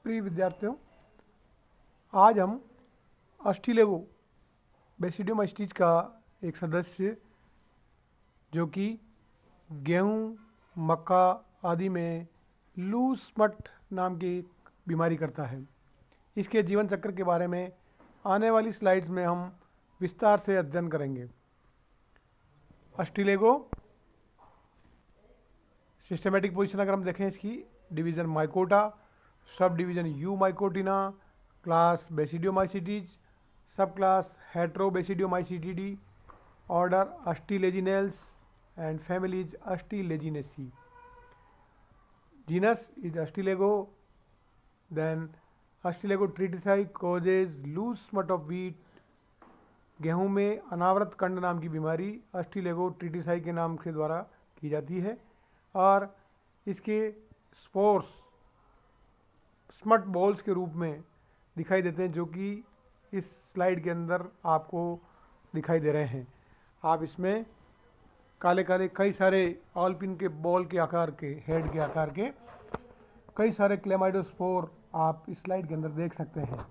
प्रिय विद्यार्थियों, आज हम अस्टिलेगो बेसिडियोमाइसीटीज का एक सदस्य जो कि गेहूँ, मक्का आदि में लूज स्पट नाम की एक बीमारी करता है, इसके जीवन चक्र के बारे में आने वाली स्लाइड्स में हम विस्तार से अध्ययन करेंगे। अस्टिलेगो सिस्टमेटिक पोजीशन अगर हम देखें इसकी, division Mycota, sub division Eumycotina, class Basidiomycetes, sub class Heterobasidiomycetidae, order Ustilaginales and family is Astileginaceae. Genus is Astilego. Then Astilego triticide causes loose smut of wheat. गेहूं में अनावृत कंड नाम की बीमारी Ustilago tritici के नाम के द्वारा की जाती है और इसके स्पोर्स स्मट बॉल्स के रूप में दिखाई देते हैं, जो कि इस स्लाइड के अंदर आपको दिखाई दे रहे हैं। आप इसमें काले काले कई सारे ऑल पिन के बॉल के आकार के, हेड के आकार के कई सारे क्लेमाइडोस्पोर आप इस स्लाइड के अंदर देख सकते हैं।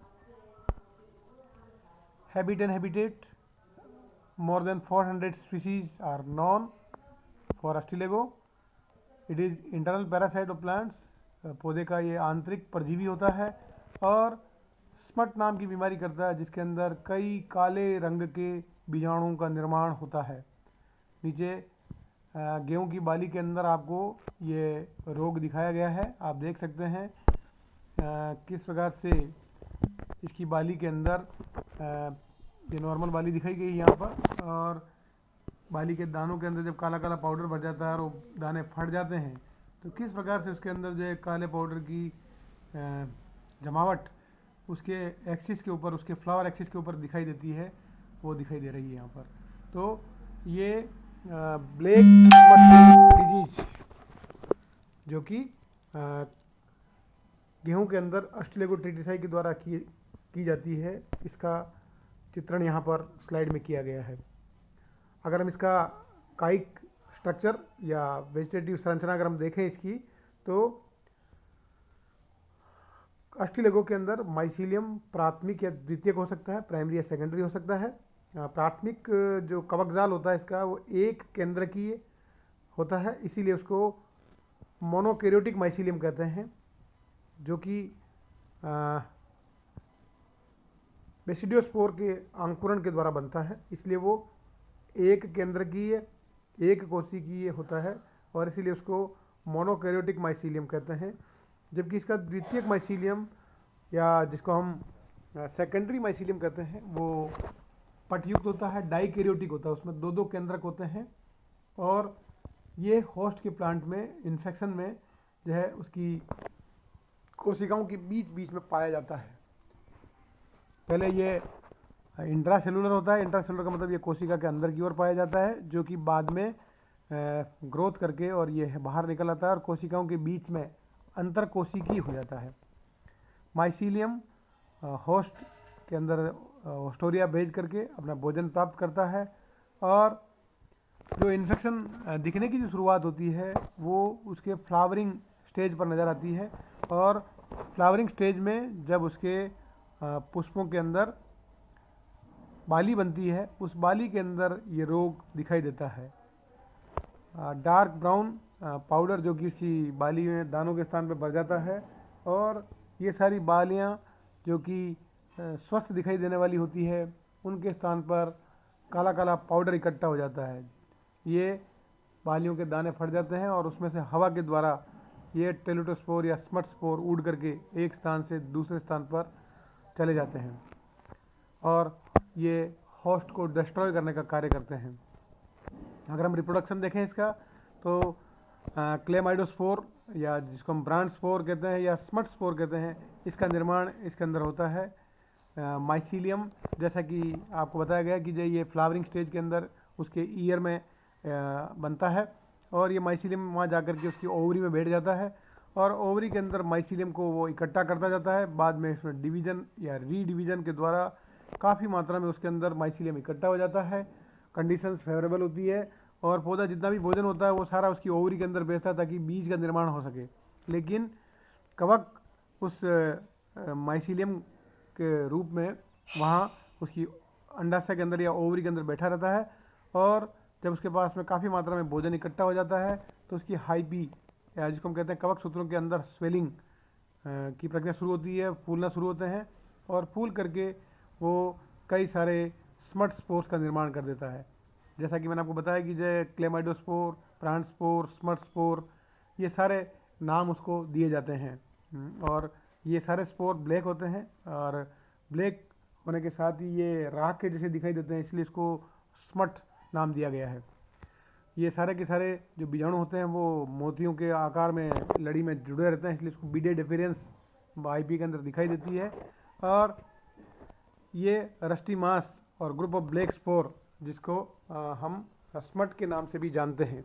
Habit and habitat, more than 400 species are known for Ustilago. It is internal parasite of plants, पौधे का ये आंतरिक परजीवी होता है और स्मट नाम की बीमारी करता है, जिसके अंदर कई काले रंग के बीजाणुओं का निर्माण होता है। नीचे गेहूं की बाली के अंदर आपको ये रोग दिखाया गया है। आप देख सकते हैं किस प्रकार से इसकी बाली के अंदर ये नॉर्मल बाली दिखाई गई यहाँ पर, और बाली के दानों के अंदर जब काला काला पाउडर भर जाता है और वो दाने फट जाते हैं तो किस प्रकार से उसके अंदर जो है काले पाउडर की जमावट उसके एक्सिस के ऊपर, उसके फ्लावर एक्सिस के ऊपर दिखाई देती है, वो दिखाई दे रही है यहाँ पर। तो ये ब्लैक डिजीज जो कि गेहूं के अंदर अस्टिलेगो ट्रिटिसाई के द्वारा की जाती है, इसका चित्रण यहाँ पर स्लाइड में किया गया है। अगर हम इसका कायिक स्ट्रक्चर या वेजिटेटिव संरचना अगर हम देखें इसकी, तो अस्टिलेगो के अंदर माइसीलियम प्राथमिक या द्वितीयक हो सकता है, प्राइमरी या सेकेंडरी हो सकता है। प्राथमिक जो कवकजाल होता है इसका वो एक केंद्रकीय होता है, इसीलिए उसको मोनोकैरियोटिक माइसीलियम कहते हैं, जो कि बेसिडियोस्पोर के अंकुरण के द्वारा बनता है, इसलिए वो एक केंद्रकीय एक कोशिकीय होता है और इसीलिए उसको मोनोकैरियोटिक माइसीलियम कहते हैं। जबकि इसका द्वितीयक माइसीलियम या जिसको हम सेकेंडरी माइसीलियम कहते हैं वो पटयुक्त होता है, डाइकैरियोटिक होता है, उसमें दो दो केंद्रक होते हैं और ये होस्ट के प्लांट में इन्फेक्शन में जो है उसकी कोशिकाओं के बीच बीच में पाया जाता है। पहले ये इंट्रासेलुलर होता है, इंट्रासेलुलर का मतलब ये कोशिका के अंदर की ओर पाया जाता है, जो कि बाद में ग्रोथ करके और ये बाहर निकल आता है और कोशिकाओं के बीच में अंतर कोशिकीय हो जाता है। माइसीलियम होस्ट के अंदर होस्टोरिया भेज करके अपना भोजन प्राप्त करता है और जो इन्फेक्शन दिखने की जो शुरुआत होती है वो उसके फ्लावरिंग स्टेज पर नज़र आती है और फ्लावरिंग स्टेज में जब उसके पुष्पों के अंदर बाली बनती है, उस बाली के अंदर ये रोग दिखाई देता है। डार्क ब्राउन पाउडर जो कि उसकी बाली में दानों के स्थान पर भर जाता है और ये सारी बालियाँ जो कि स्वस्थ दिखाई देने वाली होती है, उनके स्थान पर काला काला पाउडर इकट्ठा हो जाता है। ये बालियों के दाने फट जाते हैं और उसमें से हवा के द्वारा ये टेलुटोस्पोर या स्मट स्पोर उड़ करके एक स्थान से दूसरे स्थान पर चले जाते हैं और ये होस्ट को डिस्ट्रॉय करने का कार्य करते हैं। अगर हम रिप्रोडक्शन देखें इसका, तो क्लेमाइडोस्पोर या जिसको हम ब्रांड स्पोर कहते हैं या स्मट स्पोर कहते हैं, इसका निर्माण इसके अंदर होता है। माइसीलियम जैसा कि आपको बताया गया कि जो ये फ्लावरिंग स्टेज के अंदर उसके ईयर में बनता है और ये माइसीलियम वहाँ जाकर के उसकी ओवरी में बैठ जाता है और ओवरी के अंदर माइसीलियम को वो इकट्ठा करता जाता है। बाद में इसमें डिवीज़न या रीडिवीज़न के द्वारा काफ़ी मात्रा में उसके अंदर माइसीलियम इकट्ठा हो जाता है, कंडीशंस फेवरेबल होती है और पौधा जितना भी भोजन होता है वो सारा उसकी ओवरी के अंदर बेचता है ताकि बीज का निर्माण हो सके। लेकिन कवक उस माइसीलियम के रूप में वहाँ उसकी अंडाशय के अंदर या ओवरी के अंदर बैठा रहता है, और जब उसके पास में काफ़ी मात्रा में भोजन इकट्ठा हो जाता है तो उसकी हाइपी या जिसको हम कहते हैं कवक सूत्रों के अंदर स्वेलिंग की प्रक्रिया शुरू होती है, फूलना शुरू होते हैं, और फूल करके वो कई सारे स्मट स्पोर्स का निर्माण कर देता है। जैसा कि मैंने आपको बताया कि जय क्लेमाइडोस्पोर, प्रांट स्पोर, स्मट स्पोर, ये सारे नाम उसको दिए जाते हैं। और ये सारे स्पोर ब्लैक होते हैं, और ब्लैक होने के साथ ही ये राख के जैसे दिखाई देते हैं, इसलिए इसको स्मट नाम दिया गया है। ये सारे के सारे जो बीजाणु होते हैं वो मोतियों के आकार में लड़ी में जुड़े रहते हैं, इसलिए इसको बीडे डिफरेंस आईपी के अंदर दिखाई देती है। और ये रस्टी मास और ग्रुप ऑफ ब्लैक स्पोर, जिसको हम स्मट के नाम से भी जानते हैं।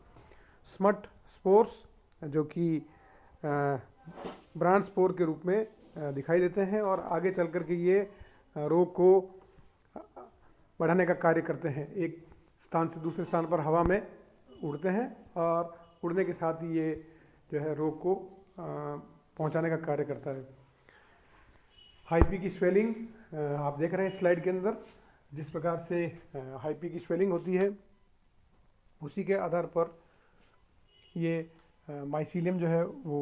स्मट स्पोर्स जो कि ब्रांड स्पोर के रूप में दिखाई देते हैं, और आगे चल कर के ये रोग को बढ़ाने का कार्य करते हैं। एक स्थान से दूसरे स्थान पर हवा में उड़ते हैं, और उड़ने के साथ ही ये जो है रोग को पहुंचाने का कार्य करता है। हाइपी की स्वेलिंग आप देख रहे हैं स्लाइड के अंदर, जिस प्रकार से हाइपी की स्वेलिंग होती है उसी के आधार पर ये माइसीलियम जो है वो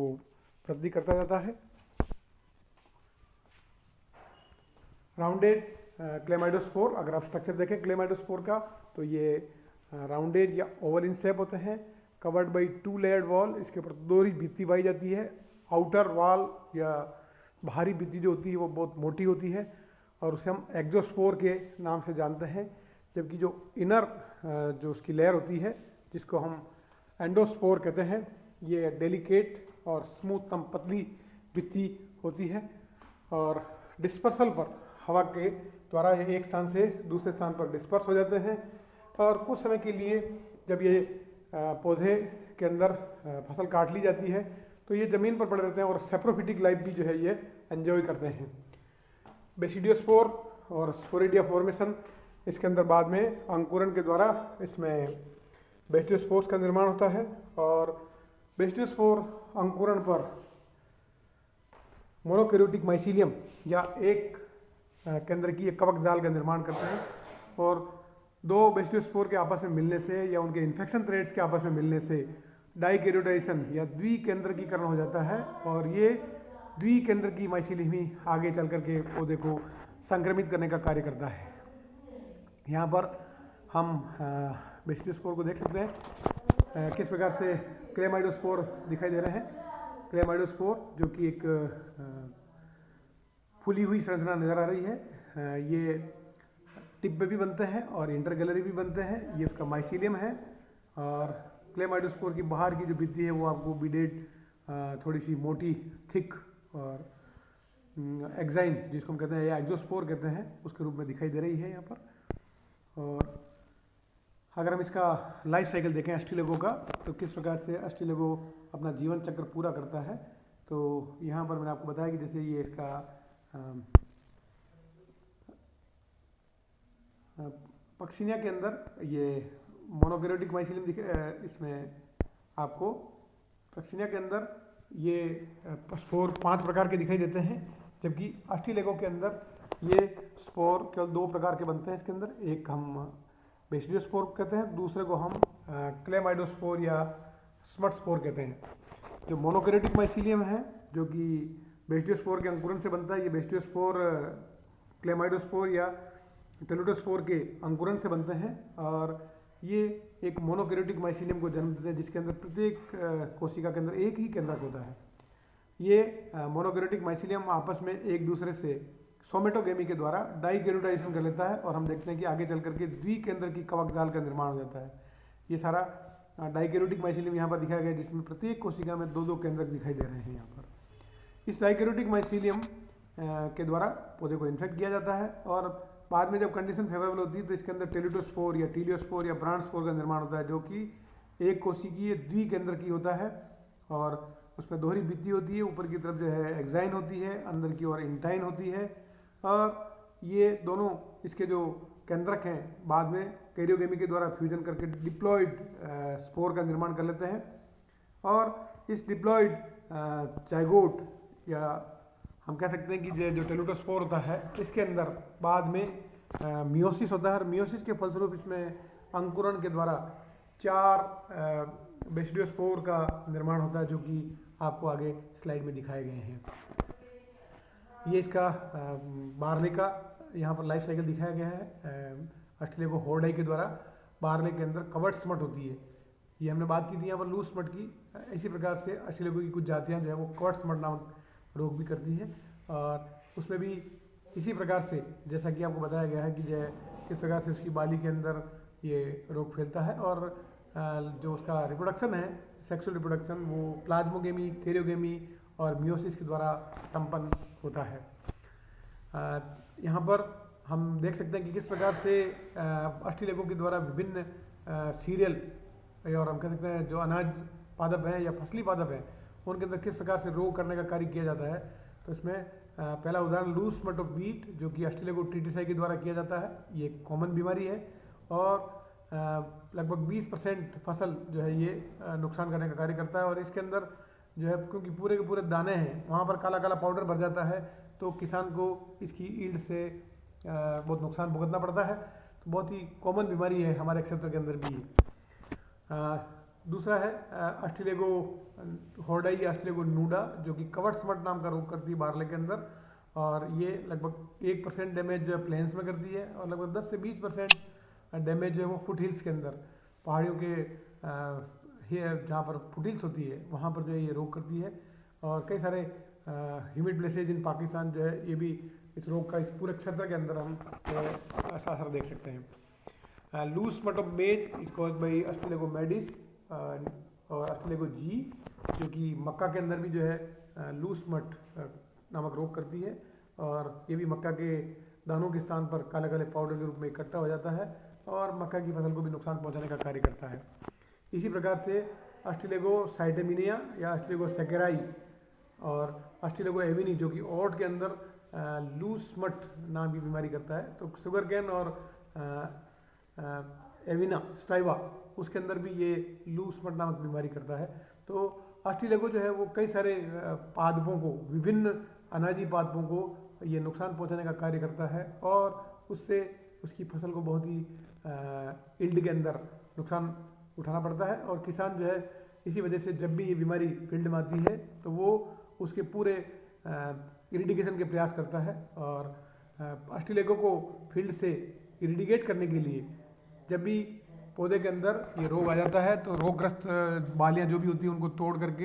वृद्धि करता जाता है। राउंडेड क्लेमाइडोस्पोर, अगर आप स्ट्रक्चर देखें क्लेमाइडोस्पोर का तो ये राउंडेड या ओवल इन शेप होते हैं, कवर्ड बाई 2 लेयर्ड वॉल, इसके ऊपर दोहरी भित्ति पाई जाती है। आउटर वॉल या बाहरी भित्ति जो होती है वो बहुत मोटी होती है, और उसे हम एक्जोस्पोर के नाम से जानते हैं, जबकि जो इनर जो उसकी लेयर होती है जिसको हम एंडोस्पोर कहते हैं, ये डेलिकेट और स्मूथ तम पतली भित्ति होती है, और डिस्पर्सल पर हवा के द्वारा ये एक स्थान से दूसरे स्थान पर डिस्पर्स हो जाते हैं, और कुछ समय के लिए जब ये पौधे के अंदर फसल काट ली जाती है तो ये ज़मीन पर पड़े रहते हैं, और सेप्रोफिटिक लाइफ भी जो है ये एंजॉय करते हैं। बेसिडियोस्पोर और स्पोरेडिया फॉर्मेशन, इसके अंदर बाद में अंकुरण के द्वारा इसमें बेसिडियोस्पोर्स का निर्माण होता है, और बेसिडियोस्पोर अंकुरण पर मोनोकैरियोटिक माइसीलियम या एक केंद्र की एक कवक जाल का निर्माण करते हैं, और दो बेसिडियोस्पोर के आपस में मिलने से या उनके इन्फेक्शन थ्रेड्स के आपस में मिलने से डाइकैरियोटाइजेशन या द्विकेंद्रकीकरण हो जाता है, और ये द्विकेंद्र की माइसीलियम ही आगे चल करके पौधे को संक्रमित करने का कार्य करता है। यहाँ पर हम बेसिडियोस्पोर को देख सकते हैं किस प्रकार से क्लेमाइडोस्पोर दिखाई दे रहे हैं। क्लेमाइडोस्पोर जो कि एक फूली हुई संरचना नज़र आ रही है, ये टिप में भी बनते हैं और इंटरगैलरी भी बनते हैं, ये उसका माइसीलियम है। और क्लेमाइडोस्पोर की बाहर की जो भित्ति है वो आपको बिडेड थोड़ी सी मोटी थिक और एक्साइन जिसको हम कहते हैं या एक्जोस्पोर कहते हैं उसके रूप में दिखाई दे रही है यहाँ पर। और अगर हम इसका लाइफ साइकिल देखें एस्टिलेगो का, तो किस प्रकार से एस्टिलेगो अपना जीवन चक्र पूरा करता है, तो यहाँ पर मैंने आपको बताया कि जैसे ये इसका पक्सिनिया के अंदर ये मोनोकैरियोटिक माइसीलियम इसमें आपको पक्सिनिया के अंदर ये स्पोर 5 प्रकार के दिखाई देते हैं, जबकि एस्टिलेगो के अंदर ये स्पोर केवल 2 प्रकार के बनते हैं। इसके अंदर एक हम बेसिडियोस्पोर कहते हैं, दूसरे को हम क्लेमाइडोस्पोर या स्मट स्पोर कहते हैं। जो मोनोकैरियोटिक माइसीलियम है जो कि बेसिडियोस्पोर के अंकुरन से बनता है, ये बेसिडियोस्पोर क्लेमाइडोस्पोर या टेलुडोस्पोर के अंकुरन से बनते हैं, और ये एक मोनोकैरियोटिक माइसीलियम को जन्म देते हैं जिसके अंदर प्रत्येक कोशिका के अंदर एक ही केंद्रक होता है। ये मोनोकैरियोटिक माइसीलियम आपस में एक दूसरे से सोमेटोगेमी के द्वारा डाइकैरियोटाइजेशन कर लेता है, और हम देखते हैं कि आगे चल करके द्विकेंद्र की कवक जाल का निर्माण हो जाता है। ये सारा डाइकैरियोटिक माइसीलियम यहाँ पर दिखाया गया है, जिसमें प्रत्येक कोशिका में 2-2 केंद्रक दिखाई दे रहे हैं यहाँ पर। इस डाइकैरियोटिक माइसीलियम के द्वारा पौधे को इन्फेक्ट किया जाता है, और बाद में जब कंडीशन फेवरेबल होती है तो इसके अंदर टेलिडोस्पोर या टीलियोस्पोर या ब्रांड स्पोर का निर्माण होता है, जो कि एक कोशिकीय द्विकेंद्र की होता है, और उसमें दोहरी भित्ति होती है, ऊपर की तरफ जो है एक्साइन होती है, अंदर की ओर इंटाइन होती है, और ये दोनों इसके जो केंद्रक हैं बाद में कैरियोगेमी के द्वारा फ्यूजन करके डिप्लॉइड स्पोर का निर्माण कर लेते हैं, और इस डिप्लॉइड जाइगोट या हम कह सकते हैं कि जो टेलुटोस्पोर होता है इसके अंदर बाद में मियोसिस होता है, और मियोसिस के फलस्वरूप इसमें अंकुरण के द्वारा 4 बेसिडियोस्पोर का निर्माण होता है, जो कि आपको आगे स्लाइड में दिखाए गए हैं। ये इसका बार्ले का यहाँ पर लाइफ साइकिल दिखाया गया है। अस्ट्रेलिया हॉर्डाई के द्वारा बार्ले के अंदर कवर्ड स्मट होती है। ये हमने बात की थी यहाँ पर लूज स्मट की। इसी प्रकार से अस्ट्रेलिया की कुछ जातियाँ जो है वो कवर्ड स्मट नामक रोग भी करती है, और उसमें भी इसी प्रकार से जैसा कि आपको बताया गया है कि जो किस प्रकार से उसकी बाली के अंदर ये रोग फैलता है, और जो उसका रिप्रोडक्शन है, सेक्सुअल रिप्रोडक्शन, वो प्लाज्मोगेमी, कैरियोगेमी और मियोसिस के द्वारा संपन्न होता है। यहाँ पर हम देख सकते हैं कि किस प्रकार से अस्ट्रेलिया के द्वारा विभिन्न सीरियल और हम कह सकते हैं जो अनाज पादप हैं या फसली पादप हैं उनके अंदर किस प्रकार से रोग करने का कार्य किया जाता है। तो इसमें पहला उदाहरण लूज स्मट ऑफ व्हीट, जो कि अस्ट्रेलिया ट्रीटिसाई के द्वारा किया जाता है। ये एक कॉमन बीमारी है, और लगभग 20% फसल जो है ये नुकसान करने का कार्य करता है। और इसके अंदर जो है क्योंकि पूरे के पूरे दाने हैं वहाँ पर काला काला पाउडर भर जाता है, तो किसान को इसकी ईल्ड से बहुत नुकसान भुगतना पड़ता है। तो बहुत ही कॉमन बीमारी है हमारे क्षेत्र के अंदर भी। दूसरा है अस्ट्रेलिया हॉर्डाई या अस्ट्रेलिया नूडा, जो कि कवर्ड स्मट नाम का रोग करती है बार्ले के अंदर, और ये लगभग 1% डैमेज प्लेन्स में करती है, और लगभग 10 से 20% डैमेज जो है वो फुट हिल्स के अंदर, पहाड़ियों के जहाँ पर फुट हिल्स होती है वहाँ पर जो है ये रोग करती है। और कई सारे ह्यूमिड प्लेसेज इन पाकिस्तान जो है ये भी इस रोग का इस पूरे क्षेत्र के अंदर हम ऐसा असर देख सकते हैं। Loose smut of maize is caused by Ustilago maydis और अस्ट्रेलिया जी, जो कि मक्का के अंदर भी जो है लूज स्मट नामक रोग करती है, और ये भी मक्का के दानों के स्थान पर काले काले पाउडर के रूप में इकट्ठा हो जाता है और मक्का की फसल को भी नुकसान पहुंचाने का कार्य करता है। इसी प्रकार से अस्ट्रेलिया साइटेमिनिया या अस्ट्रेलिया सेकेराई और अस्ट्रेलिया एविनी, जो कि ओट के अंदर लूज स्मट नाम की बीमारी करता है। तो शुगर कैन और एविना स्टाइवा उसके अंदर भी ये लूज स्मट नामक बीमारी करता है। तो अस्ट्रेलिया को जो है वो कई सारे पादपों को, विभिन्न अनाजी पादपों को ये नुकसान पहुंचाने का कार्य करता है, और उससे उसकी फसल को बहुत ही ईल्ड के अंदर नुकसान उठाना पड़ता है। और किसान जो है इसी वजह से जब भी ये बीमारी फील्ड में आती है तो वो उसके पूरे इरिडिकेशन के प्रयास करता है, और अस्ट्रेलिया को फील्ड से इरिडिकेट करने के लिए जब भी पौधे के अंदर ये रोग आ जाता है तो रोगग्रस्त बालियाँ जो भी होती हैं उनको तोड़ करके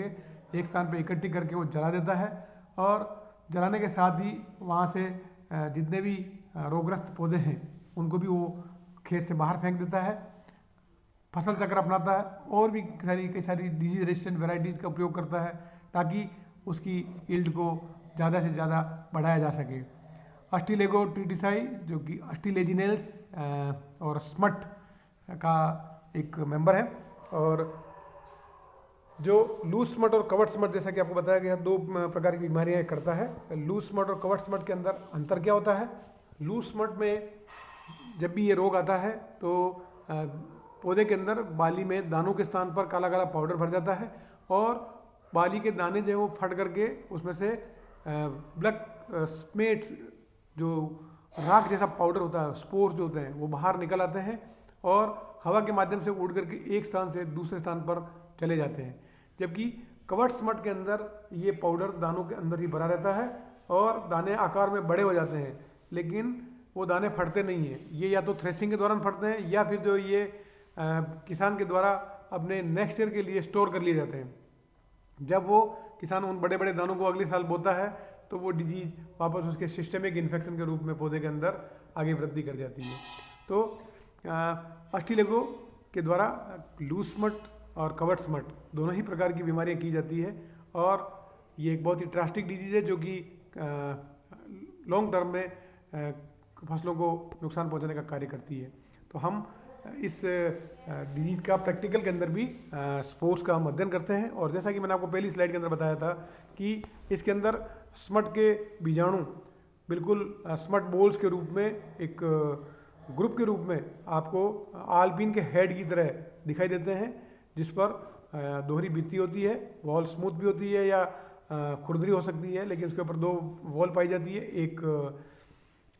एक स्थान पर इकट्ठी करके वो जला देता है, और जलाने के साथ ही वहाँ से जितने भी रोगग्रस्त पौधे हैं उनको भी वो खेत से बाहर फेंक देता है, फसल चक्र अपनाता है, और भी कई सारी डिजीज रेजिस्टेंट वेराइटीज़ का उपयोग करता है ताकि उसकी यील्ड को ज़्यादा से ज़्यादा बढ़ाया जा सके। अस्ट्रेलिया ट्रीटिसाई, जो कि अस्ट्रेलेजिनेल्स और स्मट का एक मेंबर है, और जो लूज स्मट और कवर्ड स्मट, जैसा कि आपको बताया गया, 2 प्रकार की बीमारियां करता है। लूज स्मट और कवर्ड स्मट के अंदर अंतर क्या होता है? लूज स्मट में जब भी ये रोग आता है तो पौधे के अंदर बाली में दानों के स्थान पर काला काला पाउडर भर जाता है, और बाली के दाने जो है वो फट करके उसमें से ब्लैक स्मेट्स, जो राख जैसा पाउडर होता है, स्पोर्स जो होते हैं वो बाहर निकल आते हैं और हवा के माध्यम से उड़ करके एक स्थान से दूसरे स्थान पर चले जाते हैं। जबकि कवर्ड स्मट के अंदर ये पाउडर दानों के अंदर ही भरा रहता है और दाने आकार में बड़े हो जाते हैं, लेकिन वो दाने फटते नहीं हैं। ये या तो थ्रेसिंग के दौरान फटते हैं या फिर जो ये किसान के द्वारा अपने नेक्स्ट ईयर के लिए स्टोर कर लिए जाते हैं। जब वो किसान उन बड़े बड़े दानों को अगले साल बोता है तो वो डिजीज वापस उसके सिस्टमिक इन्फेक्शन के रूप में पौधे के अंदर आगे वृद्धि कर जाती है। तो अस्ट्रेलिया के द्वारा लूज स्मट और कवर्ड स्मट दोनों ही प्रकार की बीमारियां की जाती है, और ये एक बहुत ही ड्रास्टिक डिजीज है जो कि लॉन्ग टर्म में फसलों को नुकसान पहुंचाने का कार्य करती है। तो हम इस डिजीज का प्रैक्टिकल के अंदर भी स्पोर्ट्स का हम अध्ययन करते हैं, और जैसा कि मैंने आपको पहली स्लाइड के अंदर बताया था कि इसके अंदर स्मट के बीजाणु बिल्कुल स्मट बॉल्स के रूप में एक ग्रुप के रूप में आपको आलपीन के हेड की तरह दिखाई देते हैं, जिस पर दोहरी भित्ति होती है, वॉल स्मूथ भी होती है या खुरदरी हो सकती है, लेकिन उसके ऊपर 2 वॉल पाई जाती है। एक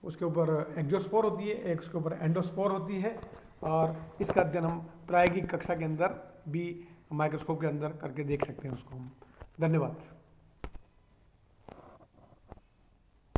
उसके ऊपर एक्जोस्पोर होती है, एक उसके ऊपर एंडोस्पोर होती है। और इसका अध्ययन हम प्रायोगिक कक्षा के अंदर भी माइक्रोस्कोप के अंदर करके देख सकते हैं उसको हम। धन्यवाद।